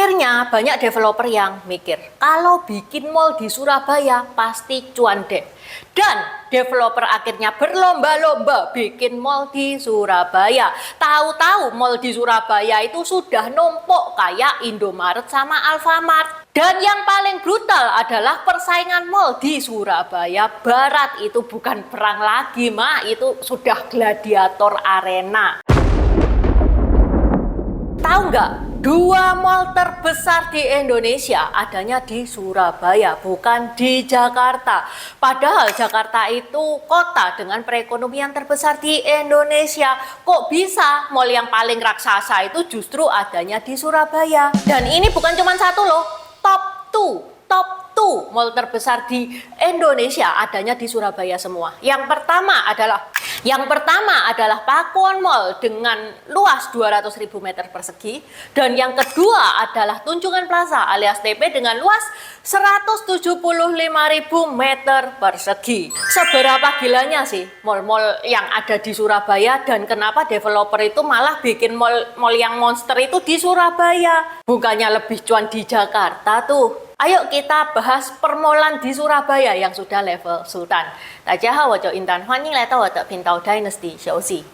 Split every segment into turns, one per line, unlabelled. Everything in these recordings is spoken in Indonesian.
Akhirnya banyak developer yang mikir, kalau bikin mall di Surabaya pasti cuan deh. Dan developer akhirnya berlomba-lomba bikin mall di Surabaya. Tahu-tahu mall di Surabaya itu sudah numpuk kayak Indomaret sama Alfamart. Dan yang paling brutal adalah persaingan mall di Surabaya Barat. Itu bukan perang lagi, itu sudah gladiator arena. Tahu nggak? Dua mall terbesar di Indonesia adanya di Surabaya, bukan di Jakarta. Padahal Jakarta itu kota dengan perekonomian terbesar di Indonesia. Kok bisa mall yang paling raksasa itu justru adanya di Surabaya? Dan ini bukan cuma satu loh, top 2 mall terbesar di Indonesia adanya di Surabaya semua. Yang pertama adalah Pakuwon Mall dengan luas 200.000 meter persegi. Dan yang kedua adalah Tunjungan Plaza alias TP dengan luas 175.000 meter persegi. Seberapa gilanya sih mall-mall yang ada di Surabaya, dan kenapa developer itu malah bikin mall yang monster itu di Surabaya? Bukannya lebih cuan di Jakarta tuh. Ayo kita bahas permolan di Surabaya yang sudah level sultan. Dajiahao, wo Intan, hoan ying lai dao wo de Pintao Dynasty Xiaoxi.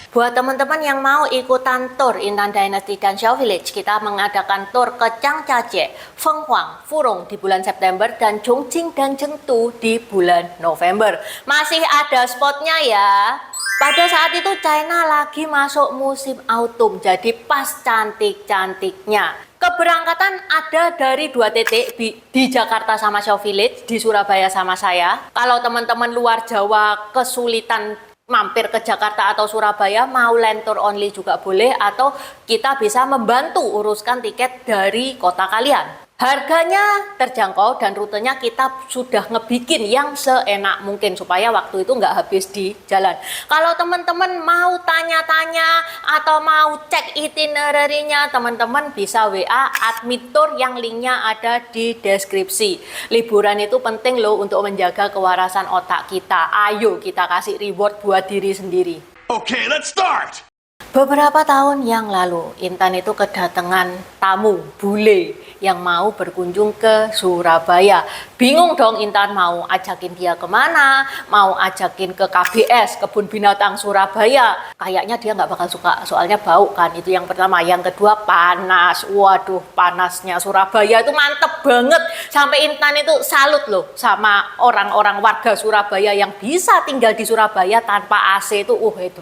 Buat teman-teman yang mau ikutan tour Intan Dynasty dan Xiao Village, kita mengadakan tour ke Changjiajie, Fenghuang, Furong di bulan September, dan Chongqing dan Chengdu di bulan November. Masih ada spotnya ya. Pada saat itu China lagi masuk musim autumn, jadi pas cantik-cantiknya. Keberangkatan ada dari 2 titik di Jakarta sama Xiao Village, di Surabaya sama saya. Kalau teman-teman luar Jawa kesulitan mampir ke Jakarta atau Surabaya, mau land tour only juga boleh, atau kita bisa membantu uruskan tiket dari kota kalian. Harganya terjangkau dan rutenya kita sudah ngebikin yang seenak mungkin supaya waktu itu nggak habis di jalan. Kalau teman-teman mau tanya-tanya atau mau cek itinerary-nya, teman-teman bisa WA admin tour yang linknya ada di deskripsi. Liburan itu penting loh untuk menjaga kewarasan otak kita. Ayo kita kasih reward buat diri sendiri.
Okay, let's start!
Beberapa tahun yang lalu, Intan itu kedatangan tamu bule yang mau berkunjung ke Surabaya. Bingung dong Intan mau ajakin dia kemana, mau ajakin ke KBS, Kebun Binatang Surabaya. Kayaknya dia nggak bakal suka, soalnya bau kan, itu yang pertama. Yang kedua panas, waduh panasnya Surabaya itu mantep banget. Sampai Intan itu salut loh sama orang-orang warga Surabaya yang bisa tinggal di Surabaya tanpa AC itu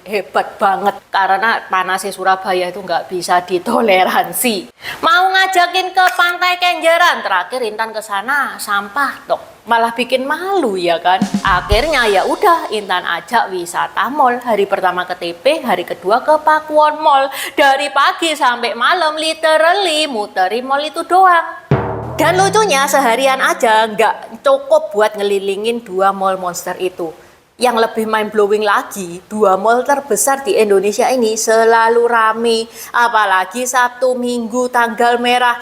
hebat banget. Karena panasnya Surabaya itu nggak bisa ditoleransi. Mau ngajakin ke Pantai Kenjeran, terakhir Intan ke sana sampah dok, malah bikin malu ya kan. Akhirnya ya udah Intan ajak wisata mall. Hari pertama ke TP, hari kedua ke Pakuwon Mall. Dari pagi sampai malam literally muterin mall itu doang. Dan lucunya seharian aja nggak cukup buat ngelilingin 2 mall monster itu. Yang lebih mind blowing lagi, 2 mall terbesar di Indonesia ini selalu rame. Apalagi Sabtu Minggu tanggal merah,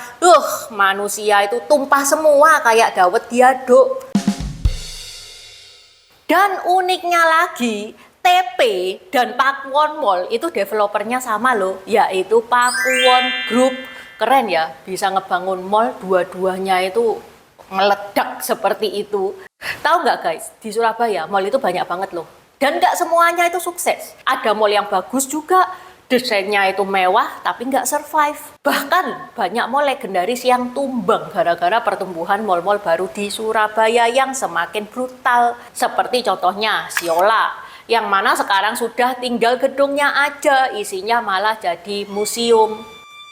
manusia itu tumpah semua kayak dawet diaduk. Dan uniknya lagi, TP dan Pakuwon Mall itu developernya sama loh, yaitu Pakuwon Group. Keren ya, bisa ngebangun mall dua-duanya itu meledak seperti itu. Tahu nggak guys, di Surabaya mall itu banyak banget loh. Dan nggak semuanya itu sukses. Ada mall yang bagus juga, desainnya itu mewah tapi nggak survive. Bahkan banyak mall legendaris yang tumbang gara-gara pertumbuhan mall-mall baru di Surabaya yang semakin brutal. Seperti contohnya Siola, yang mana sekarang sudah tinggal gedungnya aja, isinya malah jadi museum.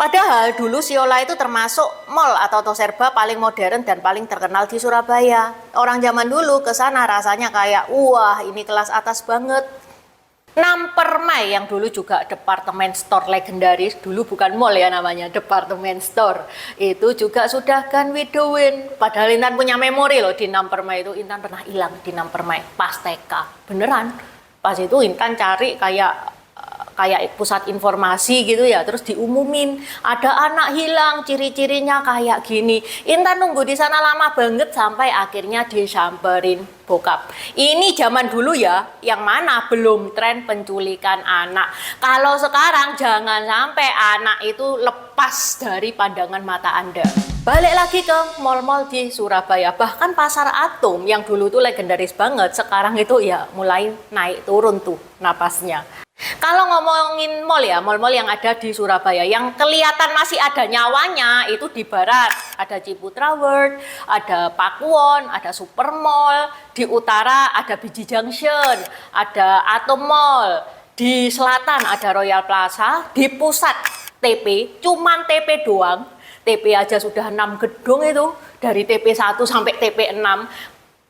Padahal dulu Siola itu termasuk mall atau Toserba paling modern dan paling terkenal di Surabaya. Orang zaman dulu ke sana rasanya kayak, wah ini kelas atas banget. Nampermai yang dulu juga departemen store legendaris, dulu bukan mall ya namanya, departemen store. Itu juga sudah gone with the wind. Padahal Intan punya memori loh di Nampermai itu, Intan pernah hilang di Nampermai pas TK. Beneran. Pas itu Intan cari kayak kayak pusat informasi gitu ya, terus diumumin ada anak hilang, ciri-cirinya kayak gini. Intan nunggu di sana lama banget sampai akhirnya disamperin bokap. Ini zaman dulu ya, yang mana belum tren penculikan anak. Kalau sekarang jangan sampai anak itu lepas dari pandangan mata Anda. Balik lagi ke mall-mall di Surabaya, bahkan Pasar Atom yang dulu tuh legendaris banget, sekarang itu ya mulai naik turun tuh napasnya. Kalau ngomongin mall ya, mall-mall yang ada di Surabaya, yang kelihatan masih ada nyawanya itu di barat. Ada Ciputra World, ada Pakuwon, ada Supermall. Di utara ada Biji Junction, ada Atom Mall. Di selatan ada Royal Plaza. Di pusat TP, cuman TP doang. TP aja sudah 6 gedung itu. Dari TP 1 sampai TP 6.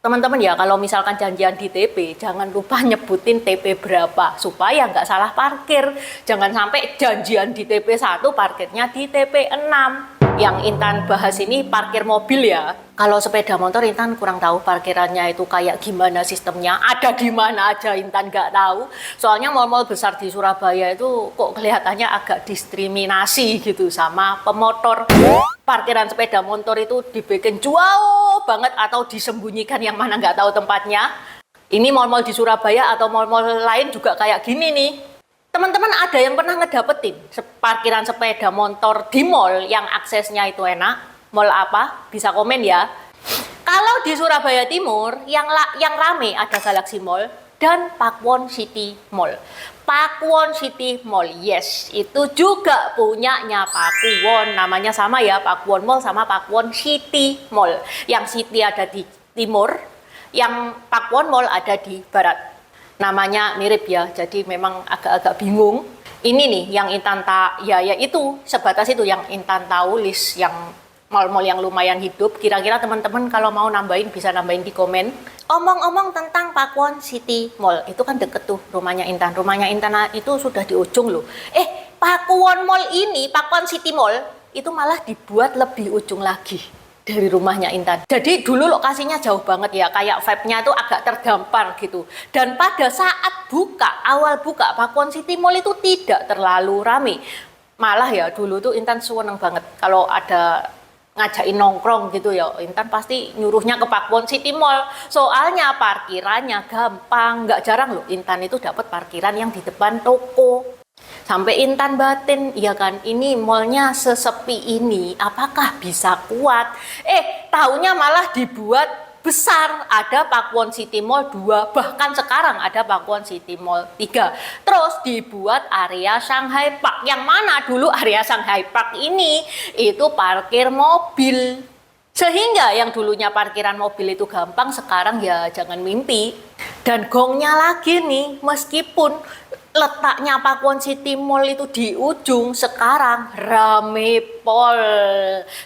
Teman-teman ya, kalau misalkan janjian di TP, jangan lupa nyebutin TP berapa supaya nggak salah parkir. Jangan sampai janjian di TP 1, parkirnya di TP 6. Yang Intan bahas ini parkir mobil ya. Kalau sepeda motor Intan kurang tahu parkirannya itu kayak gimana sistemnya. Ada di mana aja Intan nggak tahu. Soalnya mall-mall besar di Surabaya itu kok kelihatannya agak diskriminasi gitu sama pemotor. Parkiran sepeda motor itu dibikin jauh banget atau disembunyikan yang mana nggak tahu tempatnya. Ini mall-mall di Surabaya atau mall-mall lain juga kayak gini nih. Teman-teman ada yang pernah ngedapetin parkiran sepeda motor di mall yang aksesnya itu enak? Mall apa? Bisa komen ya. Kalau di Surabaya Timur yang rame ada Galaxy Mall dan Pakuwon City Mall. Pakuwon City Mall, yes, itu juga punyanya Pakuwon. Namanya sama ya, Pakuwon Mall sama Pakuwon City Mall. Yang City ada di timur, yang Pakuwon Mall ada di barat. Namanya mirip ya, jadi memang agak-agak bingung. Ini nih yang Intan ya itu sebatas itu yang Intan tahu list yang mall-mall yang lumayan hidup. Kira-kira teman-teman kalau mau nambahin bisa nambahin di komen. Omong-omong tentang Pakuwon City Mall, itu kan deket tuh rumahnya Intan. Rumahnya Intan itu sudah di ujung loh. Pakuwon Mall ini, Pakuwon City Mall, itu malah dibuat lebih ujung lagi dari rumahnya Intan. Jadi dulu lokasinya jauh banget ya, kayak vibe-nya tuh agak terdampar gitu. Dan pada saat awal buka Pakuwon City Mall itu tidak terlalu rame. Malah ya dulu tuh Intan seneng banget kalau ada ngajakin nongkrong gitu ya, Intan pasti nyuruhnya ke Pakuwon City Mall. Soalnya parkirannya gampang, nggak jarang loh Intan itu dapat parkiran yang di depan toko. Sampai Intan batin, iya kan, ini mallnya sesepi ini, apakah bisa kuat? Taunya malah dibuat besar, ada Pakuwon City Mall 2, bahkan sekarang ada Pakuwon City Mall 3. Terus dibuat area Shanghai Park, yang mana dulu area Shanghai Park ini itu parkir mobil. Sehingga yang dulunya parkiran mobil itu gampang, sekarang ya jangan mimpi. Dan gongnya lagi nih, meskipun letaknya Pakuwon City Mall itu di ujung, sekarang rame pol.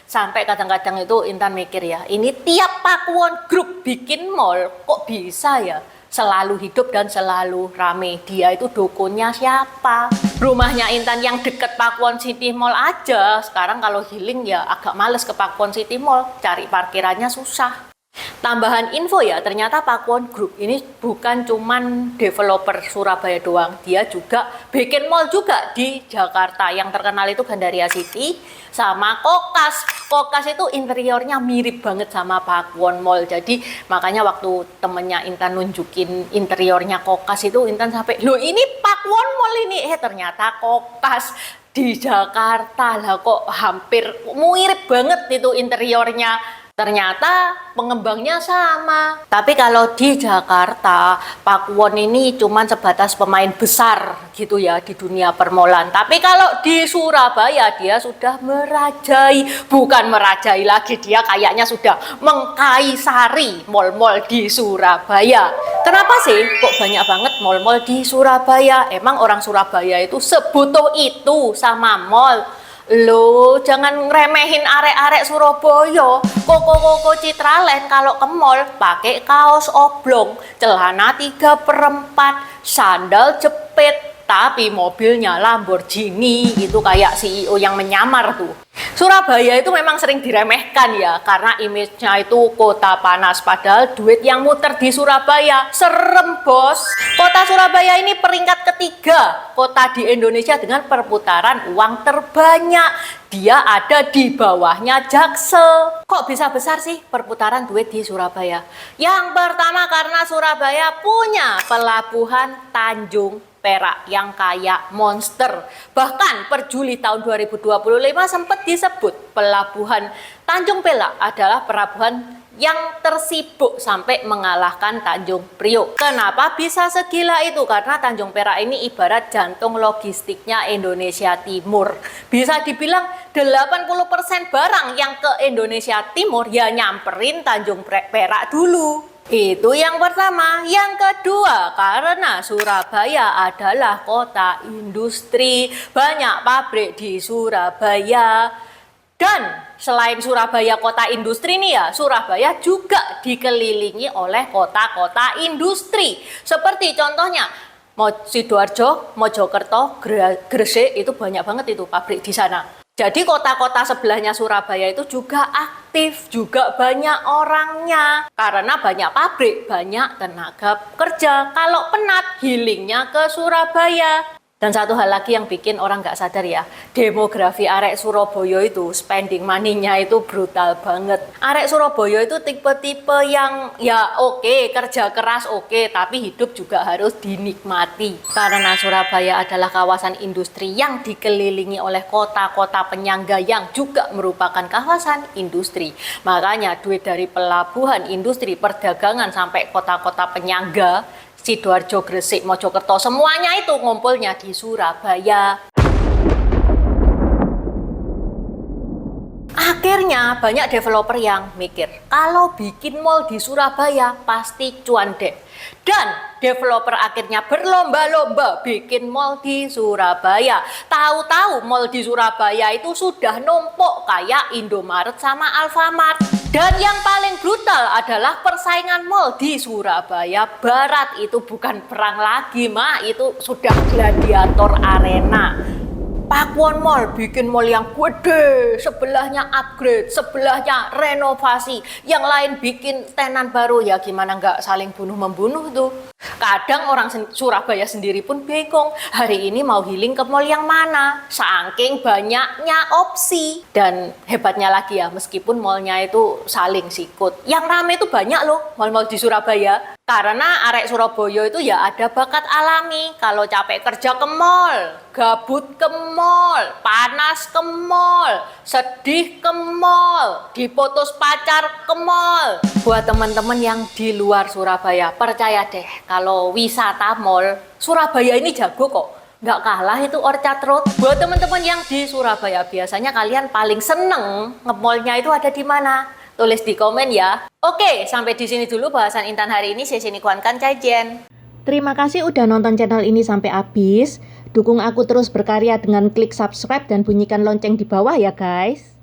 Sampai kadang-kadang itu Intan mikir ya, ini tiap Pakuwon Group bikin mall kok bisa ya selalu hidup dan selalu rame. Dia itu dukunnya siapa? Rumahnya Intan yang deket Pakuwon City Mall aja sekarang kalau healing ya agak males ke Pakuwon City Mall, cari parkirannya susah. Tambahan info ya, ternyata Pakuwon Group ini bukan cuman developer Surabaya doang, dia juga bikin mall juga di Jakarta. Yang terkenal itu Gandaria City sama Kokas. Kokas itu interiornya mirip banget sama Pakuwon Mall. Jadi makanya waktu temennya Intan nunjukin interiornya Kokas itu Intan sampai, loh ini Pakuwon Mall ini, ternyata Kokas di Jakarta lah, kok hampir mirip banget itu interiornya. Ternyata pengembangnya sama. Tapi kalau di Jakarta, Pakuwon ini cuma sebatas pemain besar gitu ya di dunia permolan. Tapi kalau di Surabaya dia sudah merajai. Bukan merajai lagi, dia kayaknya sudah mengkaisari mall-mall di Surabaya. Kenapa sih kok banyak banget mall-mall di Surabaya? Emang orang Surabaya itu sebutuh itu sama mall? Loh, jangan ngeremehin arek-arek Surabaya. Koko-koko Citraland kalau ke mall pakai kaos oblong, celana 3/4, sandal jepit, tapi mobilnya Lamborghini, itu kayak CEO yang menyamar tuh. Surabaya itu memang sering diremehkan ya, karena image-nya itu kota panas, padahal duit yang muter di Surabaya serem bos. Kota Surabaya ini peringkat ketiga kota di Indonesia dengan perputaran uang terbanyak. Dia ada di bawahnya Jaksel. Kok bisa besar sih perputaran duit di Surabaya? Yang pertama karena Surabaya punya pelabuhan Tanjung Perak yang kayak monster. Bahkan per Juli tahun 2025 sempat disebut pelabuhan Tanjung Perak adalah pelabuhan yang tersibuk sampai mengalahkan Tanjung Priok. Kenapa bisa segila itu? Karena Tanjung Perak ini ibarat jantung logistiknya Indonesia Timur. Bisa dibilang 80% barang yang ke Indonesia Timur ya nyamperin Tanjung Perak dulu. Itu yang pertama. Yang kedua, karena Surabaya adalah kota industri, banyak pabrik di Surabaya. Dan selain Surabaya kota industri nih ya, Surabaya juga dikelilingi oleh kota-kota industri. Seperti contohnya Sidoarjo, Mojokerto, Gresik, itu banyak banget itu pabrik di sana. Jadi kota-kota sebelahnya Surabaya itu juga aktif, juga banyak orangnya. Karena banyak pabrik, banyak tenaga kerja. Kalau penat, healingnya ke Surabaya. Dan satu hal lagi yang bikin orang nggak sadar ya, demografi arek Surabaya itu spending money-nya itu brutal banget. Arek Surabaya itu tipe-tipe yang ya oke, kerja keras oke, tapi hidup juga harus dinikmati. Karena Surabaya adalah kawasan industri yang dikelilingi oleh kota-kota penyangga yang juga merupakan kawasan industri. Makanya duit dari pelabuhan, industri, perdagangan sampai kota-kota penyangga Sidoarjo, Gresik, Mojokerto, semuanya itu ngumpulnya di Surabaya. Akhirnya banyak developer yang mikir, kalau bikin mall di Surabaya pasti cuan deh. Dan developer akhirnya berlomba-lomba bikin mall di Surabaya. Tahu-tahu mall di Surabaya itu sudah numpuk kayak Indomaret sama Alfamart. Dan yang paling brutal adalah persaingan mall di Surabaya Barat. Itu bukan perang lagi, itu sudah gladiator arena. Pakuwon Mall bikin mall yang gede, sebelahnya upgrade, sebelahnya renovasi, yang lain bikin tenan baru, ya gimana nggak saling bunuh-membunuh tuh. Kadang orang Surabaya sendiri pun bingung, hari ini mau healing ke mall yang mana, saking banyaknya opsi. Dan hebatnya lagi ya, meskipun mallnya itu saling sikut, yang rame itu banyak loh mall-mall di Surabaya. Karena arek Surabaya itu ya ada bakat alami. Kalau capek kerja ke mall, gabut ke mall, panas ke mall, sedih ke mall, diputus pacar ke mall. Buat teman-teman yang di luar Surabaya, percaya deh kalau wisata mall, Surabaya ini jago kok. Nggak kalah itu Orchard Road. Buat teman-teman yang di Surabaya, biasanya kalian paling seneng nge-mallnya itu ada di mana? Tulis di komen ya. Oke, sampai di sini dulu bahasan Intan hari ini. Saya Sini Kuankan Cajen.
Terima kasih udah nonton channel ini sampai habis. Dukung aku terus berkarya dengan klik subscribe dan bunyikan lonceng di bawah ya guys.